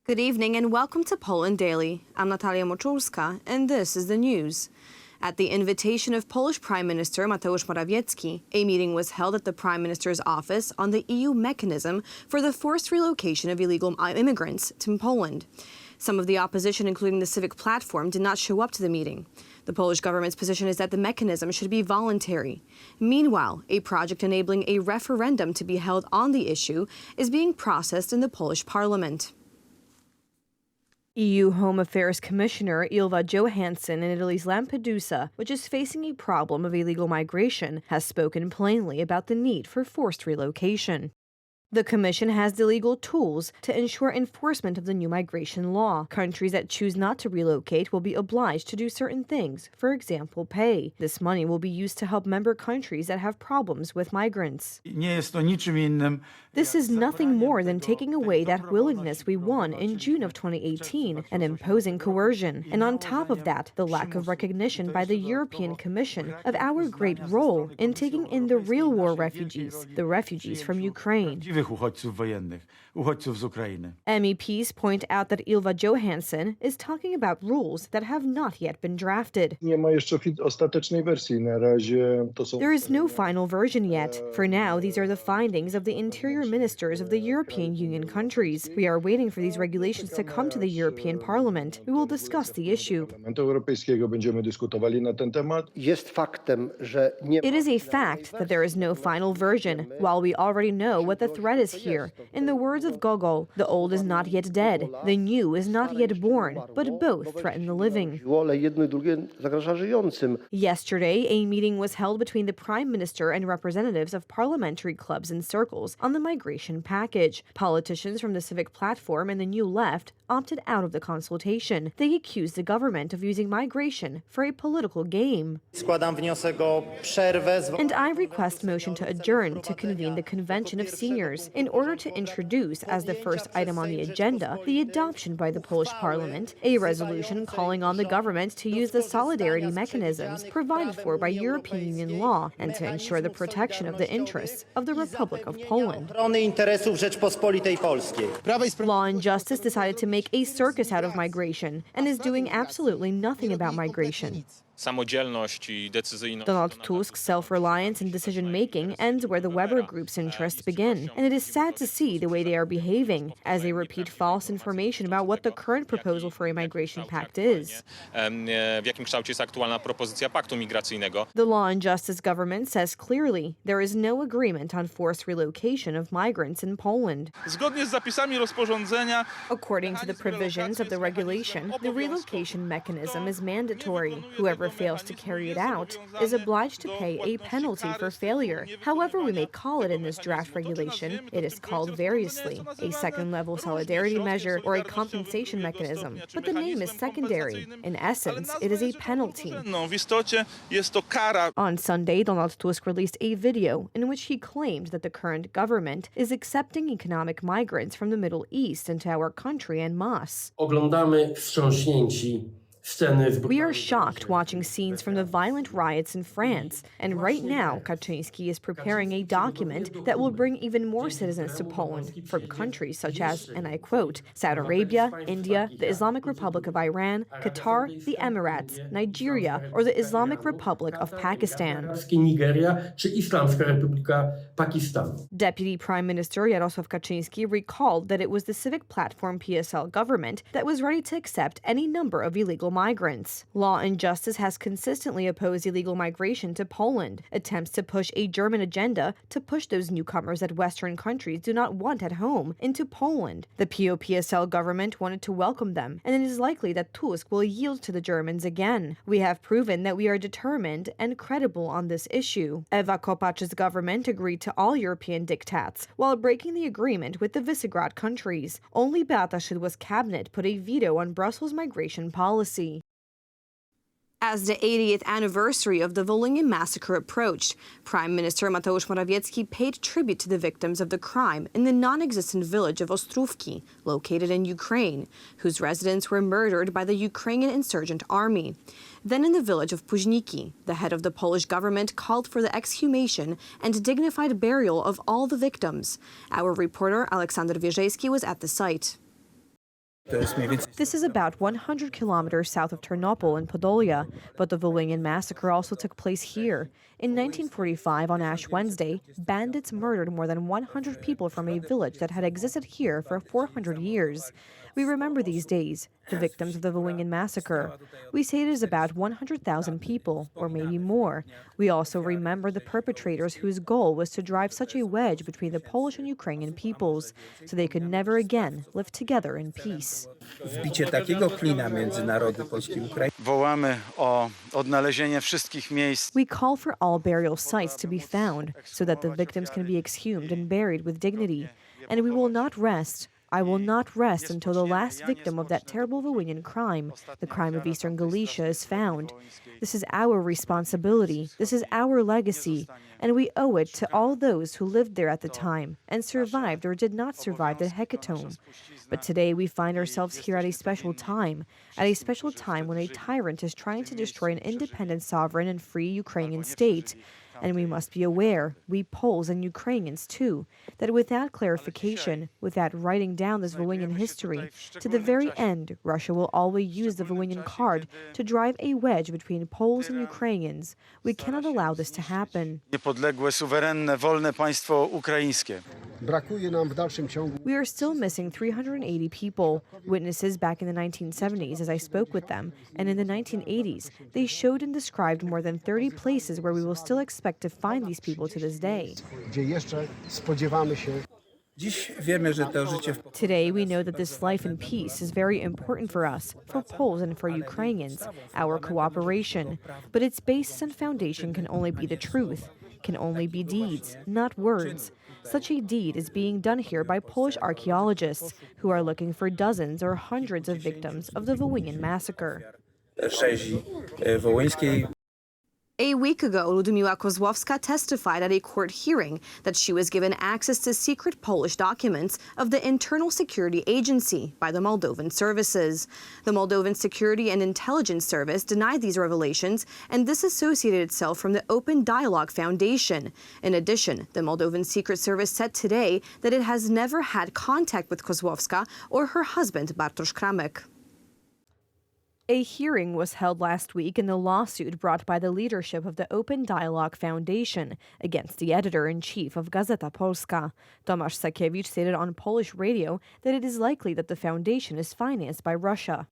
Good evening and welcome to Poland Daily. I'm Natalia Moczulska, and this is the news. At the invitation of Polish Prime Minister Mateusz Morawiecki, a meeting was held at the Prime Minister's office on the EU mechanism for the forced relocation of illegal immigrants to Poland. Some of the opposition, including the Civic Platform, did not show up to the meeting. The Polish government's position is that the mechanism should be voluntary. Meanwhile, a project enabling a referendum to be held on the issue is being processed in the Polish parliament. EU Home Affairs Commissioner Ylva Johansson in Italy's Lampedusa, which is facing a problem of illegal migration, has spoken plainly about the need for forced relocation. The Commission has the legal tools to ensure enforcement of the new migration law. Countries that choose not to relocate will be obliged to do certain things, for example, pay. This money will be used to help member countries that have problems with migrants. This is nothing more than taking away that willingness we won in June of 2018 and imposing coercion. And on top of that, the lack of recognition by the European Commission of our great role in taking in the real war refugees, the refugees from Ukraine. MEPs point out that Ylva Johansson is talking about rules that have not yet been drafted. There is no final version yet. For now, these are the findings of the interior ministers of the European Union countries. We are waiting for these regulations to come to the European Parliament. We will discuss the issue. It is a fact that there is no final version, while we already know what the threat is here. In the words of Gogol, the old is not yet dead, the new is not yet born, but both threaten the living. Yesterday, a meeting was held between the Prime Minister and representatives of parliamentary clubs and circles on the migration package. Politicians from the Civic Platform and the New Left opted out of the consultation. They accused the government of using migration for a political game. And I request motion to adjourn to convene the Convention of Seniors in order to introduce, as the first item on the agenda, the adoption by the Polish Parliament, a resolution calling on the government to use the solidarity mechanisms provided for by European Union law and to ensure the protection of the interests of the Republic of Poland. Law and Justice decided to make a circus out of migration and is doing absolutely nothing about migration. Donald Tusk's self-reliance and decision-making ends where the Weber Group's interests begin. And it is sad to see the way they are behaving, as they repeat false information about what the current proposal for a migration pact is. The Law and Justice government says clearly there is no agreement on forced relocation of migrants in Poland. According to the provisions of the regulation, the relocation mechanism is mandatory. Whoever fails to carry it out is obliged to pay a penalty for failure. However we may call it in this draft regulation, it is called variously a second-level solidarity measure or a compensation mechanism. But the name is secondary. In essence, it is a penalty. On Sunday, Donald Tusk released a video in which he claimed that the current government is accepting economic migrants from the Middle East into our country en masse. We are shocked watching scenes from the violent riots in France, and right now Kaczyński is preparing a document that will bring even more citizens to Poland from countries such as, and I quote, Saudi Arabia, India, the Islamic Republic of Iran, Qatar, the Emirates, Nigeria, or the Islamic Republic of Pakistan. Deputy Prime Minister Jarosław Kaczyński recalled that it was the Civic Platform PSL government that was ready to accept any number of illegal migrants. Law and Justice has consistently opposed illegal migration to Poland. Attempts to push a German agenda to push those newcomers that Western countries do not want at home into Poland. The PO-PSL government wanted to welcome them, and it is likely that Tusk will yield to the Germans again. We have proven that we are determined and credible on this issue. Ewa Kopac's government agreed to all European diktats while breaking the agreement with the Visegrad countries. Only Beata Szydło's cabinet put a veto on Brussels' migration policy. As the 80th anniversary of the Volhynian massacre approached, Prime Minister Mateusz Morawiecki paid tribute to the victims of the crime in the non-existent village of Ostrówki, located in Ukraine, whose residents were murdered by the Ukrainian insurgent army. Then in the village of Późniki, the head of the Polish government called for the exhumation and dignified burial of all the victims. Our reporter Aleksander Wierzejski was at the site. This is about 100 kilometers south of Ternopil in Podolia, but the Volhynian massacre also took place here. In 1945, on Ash Wednesday, bandits murdered more than 100 people from a village that had existed here for 400 years. We remember these days, the victims of the Volhynian massacre. We say it is about 100,000 people, or maybe more. We also remember the perpetrators whose goal was to drive such a wedge between the Polish and Ukrainian peoples, so they could never again live together in peace. Wbicie takiego klina między narody polskie i ukraińskie. Wołamy o odnalezienie wszystkich miejsc. We call for all burial sites to be found so that the victims can be exhumed and buried with dignity. And we will not rest. I will not rest until the last victim of that terrible Volhynian crime, the crime of Eastern Galicia, is found. This is our responsibility. This is our legacy. And we owe it to all those who lived there at the time and survived or did not survive the hecatomb. But today we find ourselves here at a special time when a tyrant is trying to destroy an independent, sovereign, and free Ukrainian state. And we must be aware, we Poles and Ukrainians too, that without clarification, without writing down this Volhynian history, to the very end, Russia will always use the Volhynian card to drive a wedge between Poles and Ukrainians. We cannot allow this to happen. Niepodległe, suwerenne, wolne państwo ukraińskie. We are still missing 380 people. Witnesses back in the 1970s, as I spoke with them, and in the 1980s, they showed and described more than 30 places where we will still expect to find these people to this day. Today, we know that this life in peace is very important for us, for Poles and for Ukrainians, our cooperation. But its basis and foundation can only be the truth, can only be deeds, not words. Such a deed is being done here by Polish archaeologists who are looking for dozens or hundreds of victims of the Volhynian massacre. A week ago, Ludmiła Kozłowska testified at a court hearing that she was given access to secret Polish documents of the Internal Security Agency by the Moldovan services. The Moldovan Security and Intelligence Service denied these revelations and disassociated itself from the Open Dialogue Foundation. In addition, the Moldovan Secret Service said today that it has never had contact with Kozłowska or her husband, Bartosz Kramek. A hearing was held last week in the lawsuit brought by the leadership of the Open Dialogue Foundation against the editor-in-chief of Gazeta Polska. Tomasz Sakiewicz stated on Polish radio that it is likely that the foundation is financed by Russia.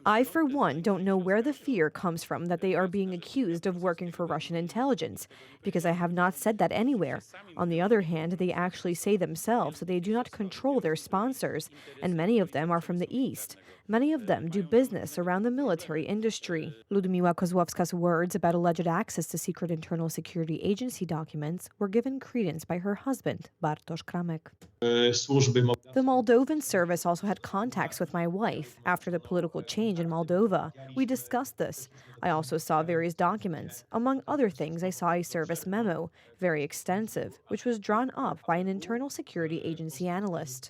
I, for one, don't know where the fear comes from that they are being accused of working for Russian intelligence, because I have not said that anywhere. On the other hand, they actually say themselves that they do not control their sponsors, and many of them are from the East. Many of them do business around the military industry. Ludmiła Kozłowska's words about alleged access to secret Internal Security Agency documents were given credence by her husband, Bartosz Kramek. The Moldovan service also had contacts with my wife after the political change in Moldova. We discussed this. I also saw various documents. Among other things, I saw a service memo, very extensive, which was drawn up by an Internal Security Agency analyst.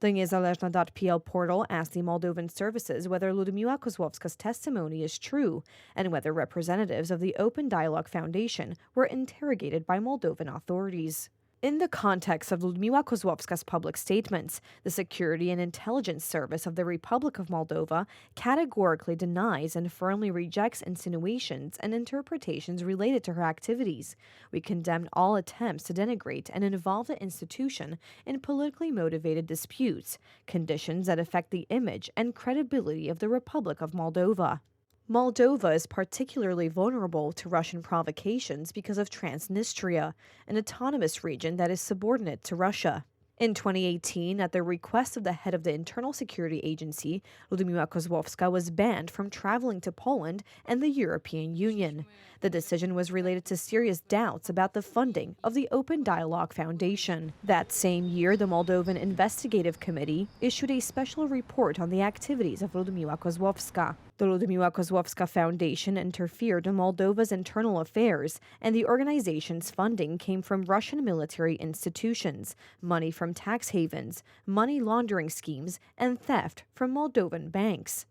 The Niezależna.pl portal asked the Moldovan services whether Ludmiła Kozłowska's testimony is true and whether representatives of the Open Dialogue Foundation were interrogated by Moldovan authorities. In the context of Ludmiła Kozłowska's public statements, the Security and Intelligence Service of the Republic of Moldova categorically denies and firmly rejects insinuations and interpretations related to her activities. We condemn all attempts to denigrate and involve the institution in politically motivated disputes, conditions that affect the image and credibility of the Republic of Moldova. Moldova is particularly vulnerable to Russian provocations because of Transnistria, an autonomous region that is subordinate to Russia. In 2018, at the request of the head of the Internal Security Agency, Ludmiła Kozłowska was banned from traveling to Poland and the European Union. The decision was related to serious doubts about the funding of the Open Dialogue Foundation. That same year, the Moldovan Investigative Committee issued a special report on the activities of Ludmiła Kozłowska. The Ludmiła Kozłowska Foundation interfered in Moldova's internal affairs, and the organization's funding came from Russian military institutions, money from tax havens, money laundering schemes, and theft from Moldovan banks.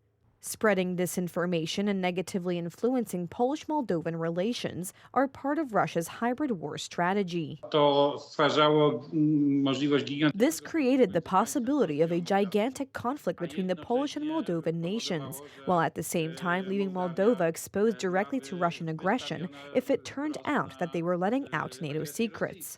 Spreading disinformation and negatively influencing Polish-Moldovan relations are part of Russia's hybrid war strategy. This created the possibility of a gigantic conflict between the Polish and Moldovan nations, while at the same time leaving Moldova exposed directly to Russian aggression if it turned out that they were letting out NATO secrets.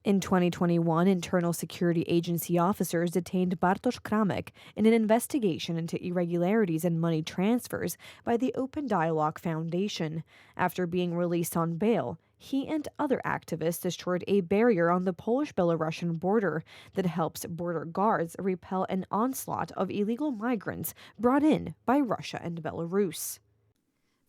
In 2021, Internal Security Agency officers detained Bartosz Kramek in an investigation into irregularities in money transfers by the Open Dialogue Foundation. After being released on bail, he and other activists destroyed a barrier on the Polish-Belarusian border that helps border guards repel an onslaught of illegal migrants brought in by Russia and Belarus.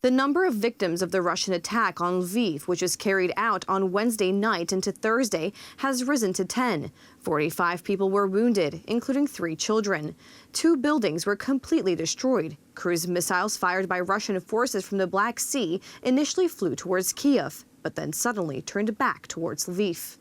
The number of victims of the Russian attack on Lviv, which was carried out on Wednesday night into Thursday, has risen to 10. 45 people were wounded, including 3 children. 2 buildings were completely destroyed. Cruise missiles fired by Russian forces from the Black Sea initially flew towards Kiev, but then suddenly turned back towards Lviv.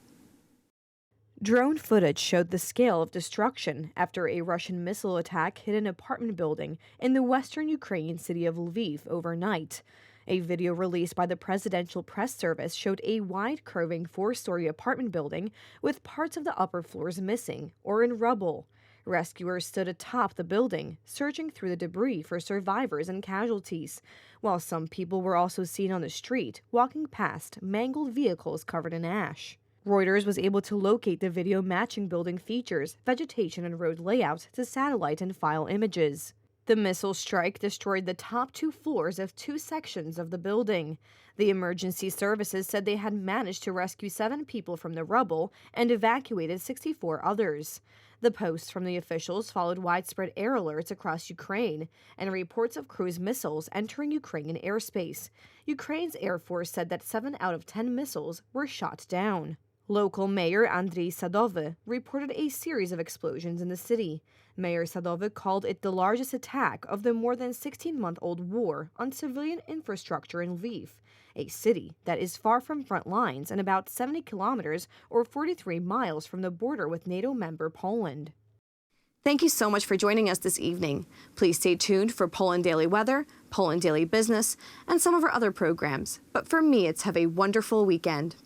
Drone footage showed the scale of destruction after a Russian missile attack hit an apartment building in the western Ukrainian city of Lviv overnight. A video released by the Presidential Press Service showed a wide, curving 4-story apartment building with parts of the upper floors missing or in rubble. Rescuers stood atop the building, searching through the debris for survivors and casualties, while some people were also seen on the street walking past mangled vehicles covered in ash. Reuters was able to locate the video matching building features, vegetation, and road layouts to satellite and file images. The missile strike destroyed the top 2 floors of 2 sections of the building. The emergency services said they had managed to rescue 7 people from the rubble and evacuated 64 others. The posts from the officials followed widespread air alerts across Ukraine and reports of cruise missiles entering Ukrainian airspace. Ukraine's Air Force said that 7 out of 10 missiles were shot down. Local Mayor Andriy Sadowy reported a series of explosions in the city. Mayor Sadowy called it the largest attack of the more than 16-month-old war on civilian infrastructure in Lviv, a city that is far from front lines and about 70 kilometers or 43 miles from the border with NATO member Poland. Thank you so much for joining us this evening. Please stay tuned for Poland Daily Weather, Poland Daily Business, and some of our other programs. But for me, it's have a wonderful weekend.